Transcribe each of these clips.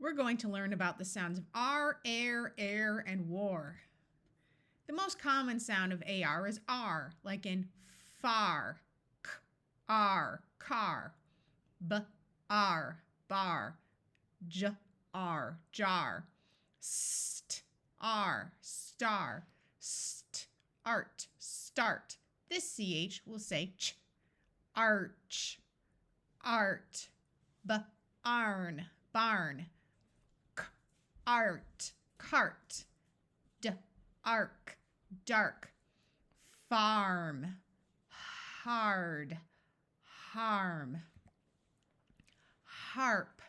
We're going to learn about the sounds of R, air, and war. The most common sound of AR is R, like in far, k, R, car, b, r, bar, j, r, jar, st, r, star, st, art, start. This CH will say ch, arch, art, b, arn, barn, k, art, cart, d, arc, dark, farm, hard, harm, harp.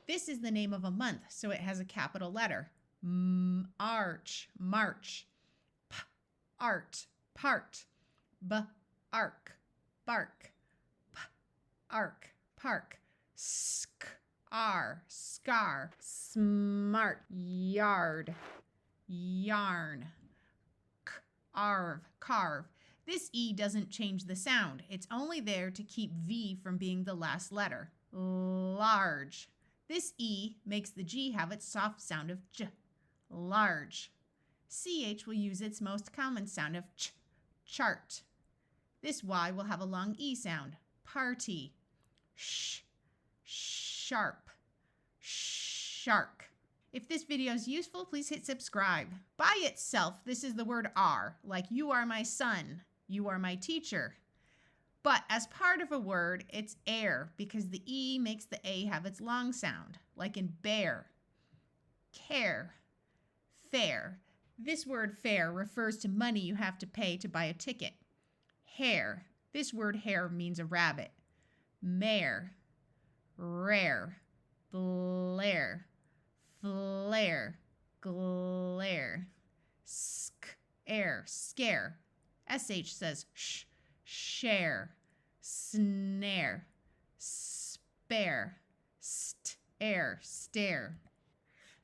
This is the name of a month, so it has a capital letter. Arch, march, p, art, part, b, arc, bark, p, arc, park, sk, r, scar, smart, yard, yarn, carve. This E doesn't change the sound. It's only there to keep V from being the last letter. Large. This E makes the G have its soft sound of J. Large. CH will use its most common sound of Ch. Chart. This Y will have a long E sound. Party. Sh. Sharp. Shark. If this video is useful, please hit subscribe. By itself, this is the word R, like you are my son, you are my teacher. But as part of a word, it's air because the E makes the A have its long sound, like in bear, care, fair. This word fair refers to money you have to pay to buy a ticket. Hare. This word hare means a rabbit. Mare, rare, blare, flare, glare, air, scare. SH says sh, share, snare, spare, air, stare.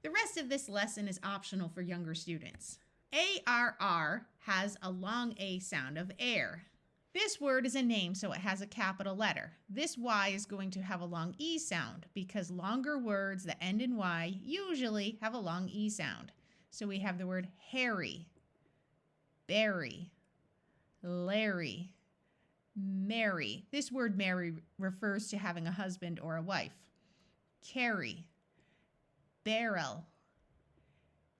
The rest of this lesson is optional for younger students. ARR has a long A sound of air. This word is a name, so it has a capital letter. This Y is going to have a long E sound because longer words that end in Y usually have a long E sound. So we have the word Harry, Barry, Larry, Mary. This word Mary refers to having a husband or a wife. Carry, barrel,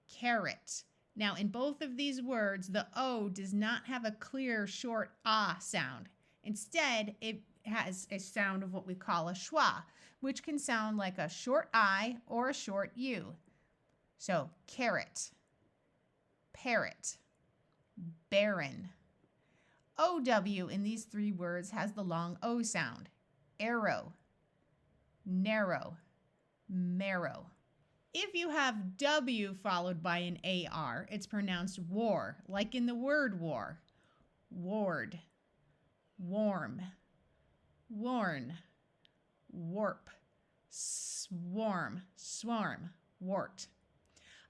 carrot. Now, in both of these words, the O does not have a clear, short ah sound. Instead, it has a sound of what we call a schwa, which can sound like a short I or a short U. So, carrot, parrot, barren. OW in these three words has the long O sound. Arrow, narrow, marrow. If you have W followed by an AR, it's pronounced war, like in the word war. Ward, warm, warn, warp, swarm, wart.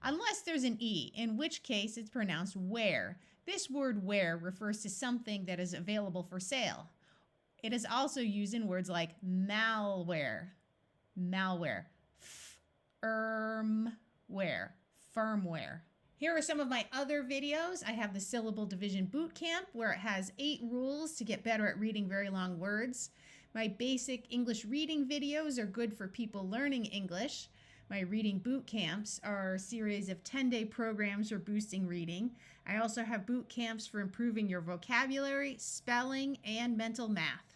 Unless there's an E, in which case it's pronounced ware. This word ware refers to something that is available for sale. It is also used in words like malware, firmware. Here are some of my other videos. I have the Syllable Division Bootcamp, where it has 8 rules to get better at reading very long words. My basic English reading videos are good for people learning English. My reading boot camps are a series of 10-day programs for boosting reading. I also have boot camps for improving your vocabulary, spelling, and mental math.